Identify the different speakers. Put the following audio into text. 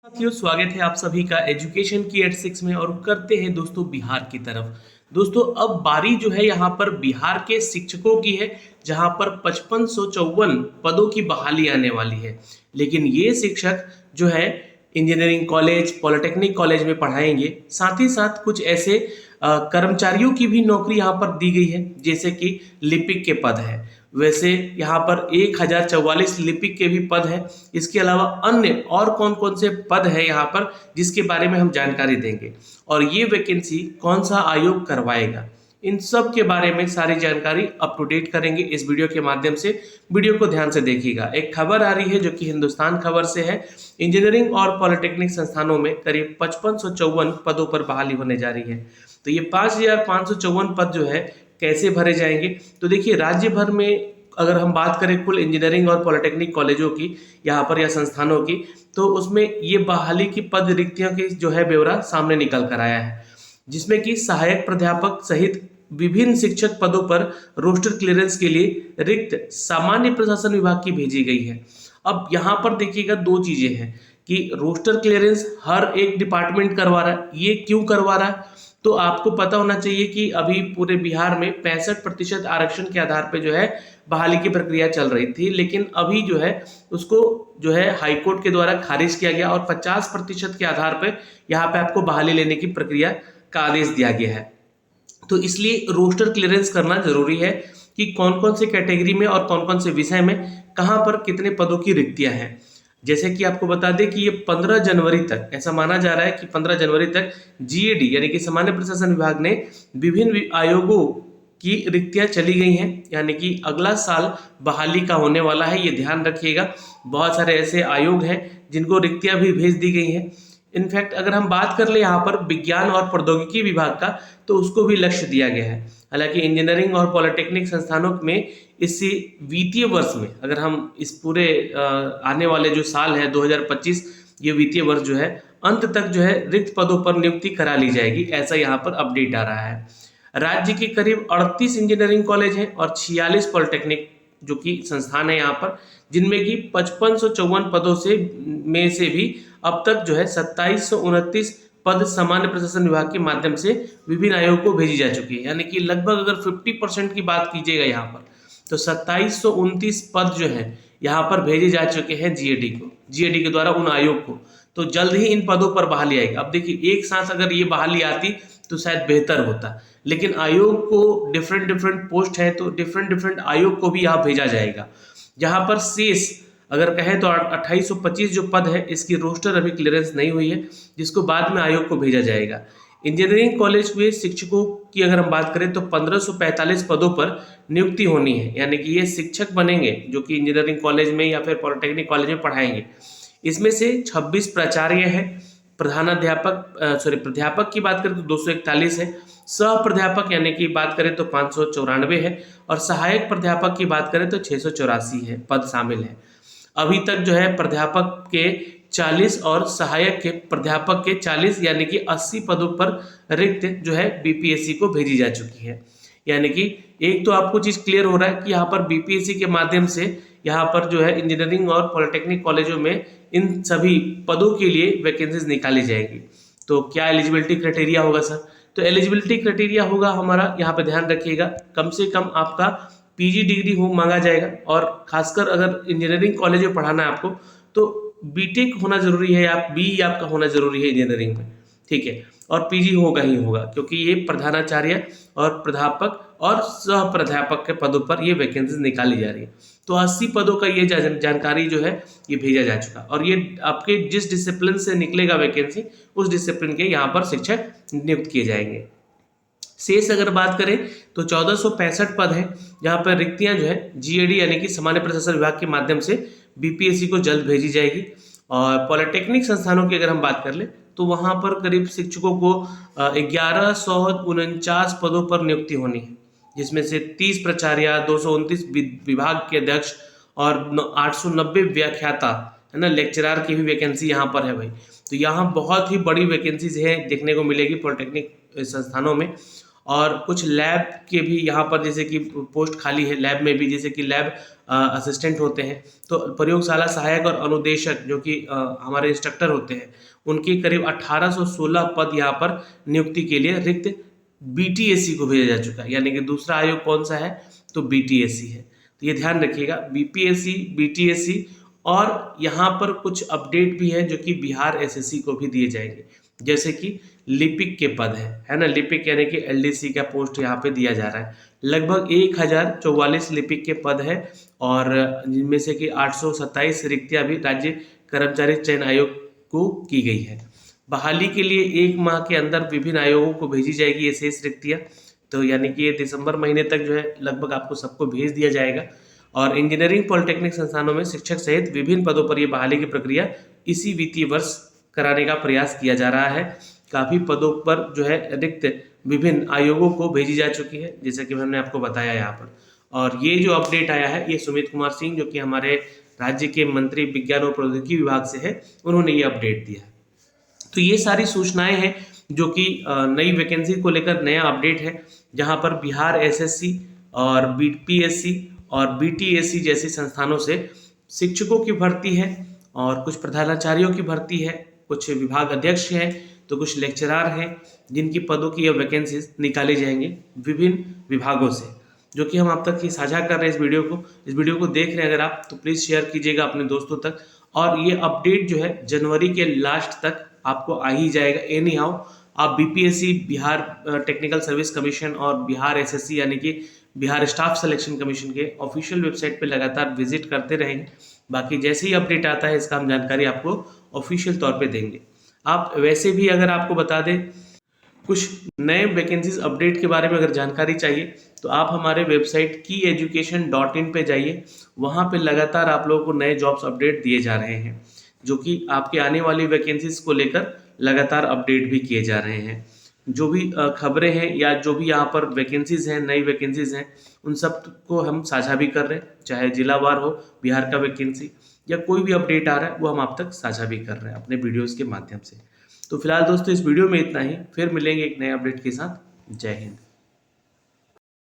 Speaker 1: साथियों, स्वागत है आप सभी का एजुकेशन की एट 6 में। और करते हैं दोस्तों बिहार की तरफ। दोस्तों अब बारी जो है यहाँ पर बिहार के शिक्षकों की है, जहाँ पर 5554 पदों की बहाली आने वाली है। लेकिन ये शिक्षक जो है इंजीनियरिंग कॉलेज, पॉलिटेक्निक कॉलेज में पढ़ाएंगे। साथ ही साथ कुछ ऐसे कर्मचारियों की भी नौकरी यहाँ पर दी गई है, जैसे कि लिपिक के पद है। वैसे यहाँ पर 1044 लिपिक के भी पद हैं। इसके अलावा अन्य और कौन कौन से पद है यहाँ पर, जिसके बारे में हम जानकारी देंगे। और ये वैकेंसी कौन सा आयोग करवाएगा, इन सब के बारे में सारी जानकारी अप टू डेट करेंगे इस वीडियो के माध्यम से। वीडियो को ध्यान से देखिएगा। एक खबर आ रही है जो कि हिंदुस्तान खबर से है। इंजीनियरिंग और पॉलिटेक्निक संस्थानों में करीब 5554 पदों पर बहाली होने जा रही है। तो ये 5554 पद जो है कैसे भरे जाएंगे, तो देखिए राज्य भर में अगर हम बात करें कुल इंजीनियरिंग और पॉलिटेक्निक कॉलेजों की यहाँ पर या संस्थानों की, तो उसमें ये बहाली की पद रिक्तियों की जो है ब्यौरा सामने निकल कर आया है, जिसमें कि सहायक प्राध्यापक सहित विभिन्न शिक्षक पदों पर रोस्टर क्लियरेंस के लिए रिक्त सामान्य प्रशासन विभाग की भेजी गई है। अब यहाँ पर देखिएगा दो चीजें हैं कि रोस्टर क्लियरेंस हर एक डिपार्टमेंट करवा रहा है। ये क्यों करवा रहा है, तो आपको पता होना चाहिए कि अभी पूरे बिहार में 65% आरक्षण के आधार पे जो है बहाली की प्रक्रिया चल रही थी। लेकिन अभी जो है उसको जो है हाईकोर्ट के द्वारा खारिज किया गया और 50% के आधार पे यहाँ पे आपको बहाली लेने की प्रक्रिया का आदेश दिया गया है। तो इसलिए रोस्टर क्लियरेंस करना जरूरी है कि कौन कौन से कैटेगरी में और कौन कौन से विषय में कहाँ पर कितने पदों की रिक्तियां हैं। जैसे कि आपको बता दें कि ये 15 जनवरी तक, ऐसा माना जा रहा है कि 15 जनवरी तक जीएडी यानी कि सामान्य प्रशासन विभाग ने विभिन्न आयोगों की रिक्तियां चली गई हैं। यानी कि अगला साल बहाली का होने वाला है, ये ध्यान रखिएगा। बहुत सारे ऐसे आयोग हैं जिनको रिक्तियां भी भेज दी गई हैं। इनफैक्ट अगर हम बात कर ले यहाँ पर विज्ञान और प्रौद्योगिकी विभाग का, तो उसको भी लक्ष्य दिया गया है। हालांकि इंजीनियरिंग और पॉलिटेक्निक संस्थानों में इस वित्तीय वर्ष में, अगर हम इस पूरे आने वाले जो साल है 2025, ये वित्तीय वर्ष जो है अंत तक जो है रिक्त पदों पर नियुक्ति करा ली जाएगी, ऐसा यहाँ पर अपडेट आ रहा है। राज्य के करीब 38 इंजीनियरिंग कॉलेज हैं और 46 पॉलिटेक्निक जो कि संस्थान है यहाँ पर, जिनमें कि 5554 पदों से में से भी अब तक जो है 2729 पद सामान्य प्रशासन विभाग के माध्यम से विभिन्न आयोगों को भेजी जा चुकी है। यानी कि लगभग अगर 50% की बात कीजिएगा यहाँ पर, तो 2729 पद जो है यहाँ पर भेजे जा चुके हैं जीएडी के द्वारा उन आयोग को। तो जल्द ही इन पदों पर बहाली आएगी। अब देखिए एक साथ अगर ये बहाली आती तो शायद बेहतर होता, लेकिन आयोग को डिफरेंट पोस्ट है, तो डिफरेंट आयोग को भी यहाँ भेजा जाएगा। जहाँ पर शेष अगर कहें तो 2825 जो पद है, इसकी रोस्टर अभी क्लियरेंस नहीं हुई है, जिसको बाद में आयोग को भेजा जाएगा। इंजीनियरिंग कॉलेज में शिक्षकों की अगर हम बात करें तो 1545 पदों पर नियुक्ति होनी है। यानी कि ये शिक्षक बनेंगे जो कि इंजीनियरिंग कॉलेज में या फिर पॉलिटेक्निक कॉलेज में पढ़ाएंगे। इसमें से 26 प्राचार्य हैं, प्राध्यापक की बात करें तो 241 है, सह प्राध्यापक यानी कि बात करें तो 594 है, और सहायक प्राध्यापक की बात करें तो 684 है पद शामिल है। अभी तक जो है प्राध्यापक के 40 और सहायक के प्राध्यापक के 40 यानी कि 80 पदों पर रिक्त जो है बीपीएससी को भेजी जा चुकी है। यानी कि एक तो आपको चीज क्लियर हो रहा है कि यहाँ पर बीपीएससी के माध्यम से यहाँ पर जो है इंजीनियरिंग और पॉलिटेक्निक कॉलेजों में इन सभी पदों के लिए वैकेंसीज निकाली जाएंगी। तो क्या एलिजिबिलिटी क्राइटेरिया होगा सर? तो एलिजिबिलिटी क्राइटेरिया होगा हमारा, यहाँ पे ध्यान रखिएगा, कम से कम आपका पीजी डिग्री हो मांगा जाएगा। और खासकर अगर इंजीनियरिंग कॉलेज में पढ़ाना है आपको, तो बीटेक होना जरूरी है, आप बी आपका होना जरूरी है इंजीनियरिंग में, ठीक है। और पीजी होगा ही होगा, क्योंकि ये प्रधानाचार्य और प्राध्यापक और सह प्राध्यापक के पदों पर ये वैकेंसीज निकाली जा रही है। तो 80 पदों का ये जानकारी जो है ये भेजा जा चुका, और ये आपके जिस डिसिप्लिन से निकलेगा वैकेंसी, उस डिसिप्लिन के यहाँ पर शिक्षक नियुक्त किए जाएंगे। शेष अगर बात करें तो 1465 पद हैं, जहाँ पर रिक्तियां जो है जीएडी यानी कि सामान्य प्रशासन विभाग के माध्यम से बीपीएससी को जल्द भेजी जाएगी। और पॉलिटेक्निक संस्थानों की अगर हम बात कर ले तो वहाँ पर करीब शिक्षकों को 1149 पदों पर नियुक्ति होनी है, जिसमें से 30 प्राचार्य, 229 विभाग के अध्यक्ष और 890 व्याख्याता है ना, लेक्चरार की भी वैकेंसी यहाँ पर है भाई। तो यहाँ बहुत ही बड़ी वैकेंसीज है देखने को मिलेगी पॉलिटेक्निक संस्थानों में। और कुछ लैब के भी यहाँ पर जैसे कि पोस्ट खाली है लैब में भी, जैसे कि लैब असिस्टेंट होते हैं, तो प्रयोगशाला सहायक और अनुदेशक जो कि हमारे इंस्ट्रक्टर होते हैं, उनके करीब 1816 पद यहाँ पर नियुक्ति के लिए रिक्त बीटीएससी को भेजा जा चुका है। यानी कि दूसरा आयोग कौन सा है, तो बीटीएससी है। तो ये ध्यान रखिएगा, बीपीएससी, बीटीएससी, और यहाँ पर कुछ अपडेट भी है जो कि बिहार एसएससी को भी दिए जाएंगे, जैसे कि लिपिक के पद है ना, लिपिक यानी कि एलडीसी का पोस्ट यहाँ पे दिया जा रहा है। लगभग 1044 लिपिक के पद है, और जिनमें से कि 827 रिक्तियां भी राज्य कर्मचारी चयन आयोग को की गई है। बहाली के लिए 1 माह के अंदर विभिन्न आयोगों को भेजी जाएगी ये शेष रिक्तियां, तो यानी कि ये दिसंबर महीने तक जो है लगभग आपको सबको भेज दिया जाएगा। और इंजीनियरिंग पॉलिटेक्निक संस्थानों में शिक्षक सहित विभिन्न पदों पर ये बहाली की प्रक्रिया इसी वित्तीय वर्ष कराने का प्रयास किया जा रहा है। काफ़ी पदों पर जो है रिक्त विभिन्न आयोगों को भेजी जा चुकी है, जैसा कि हमने आपको बताया यहाँ पर। और ये जो अपडेट आया है ये सुमित कुमार सिंह, जो कि हमारे राज्य के मंत्री विज्ञान और प्रौद्योगिकी विभाग से है, उन्होंने ये अपडेट दिया है। तो ये सारी सूचनाएं हैं जो कि नई वैकेंसी को लेकर नया अपडेट है, जहां पर बिहार एसएससी और बीपीएससी और बीटीएससी जैसी संस्थानों से शिक्षकों की भर्ती है, और कुछ प्रधानाचार्यों की भर्ती है, कुछ विभाग अध्यक्ष हैं, तो कुछ लेक्चरार हैं, जिनकी पदों की यह वैकेंसीज निकाले जाएंगे विभिन्न विभागों से, जो कि हम आप तक ही साझा कर रहे हैं। इस वीडियो को देख रहे हैं अगर आप, तो प्लीज़ शेयर कीजिएगा अपने दोस्तों तक। और ये अपडेट जो है जनवरी के लास्ट तक आपको आ ही जाएगा एनी हाउ। आप BPSC, Bihar technical service commission और बिहार एसएससी यानी कि बिहार स्टाफ सिलेक्शन कमीशन के ऑफिशियल वेबसाइट पे लगातार विजिट करते रहेंगे। बाकी जैसे ही अपडेट आता है इसका हम जानकारी आपको ऑफिशियल तौर पे देंगे। आप वैसे भी अगर आपको बता दें कुछ नए वैकेंसीज अपडेट के बारे में अगर जानकारी चाहिए, तो आप हमारे वेबसाइट kieducation.in पे जाइए। वहाँ पे लगातार आप लोगों को नए जॉब्स अपडेट दिए जा रहे हैं, जो कि आपके आने वाली वैकेंसीज को लेकर लगातार अपडेट भी किए जा रहे हैं। जो भी खबरें हैं या जो भी यहाँ पर वैकेंसीज हैं, नई वैकेंसीज हैं, उन सब को हम साझा भी कर रहे हैं, चाहे जिलावार हो बिहार का वैकेंसी या कोई भी अपडेट आ रहा है वो हम आप तक साझा भी कर रहे हैं अपने वीडियोस के माध्यम से। तो फिलहाल दोस्तों इस वीडियो में इतना ही, फिर मिलेंगे एक नए अपडेट के साथ। जय हिंद।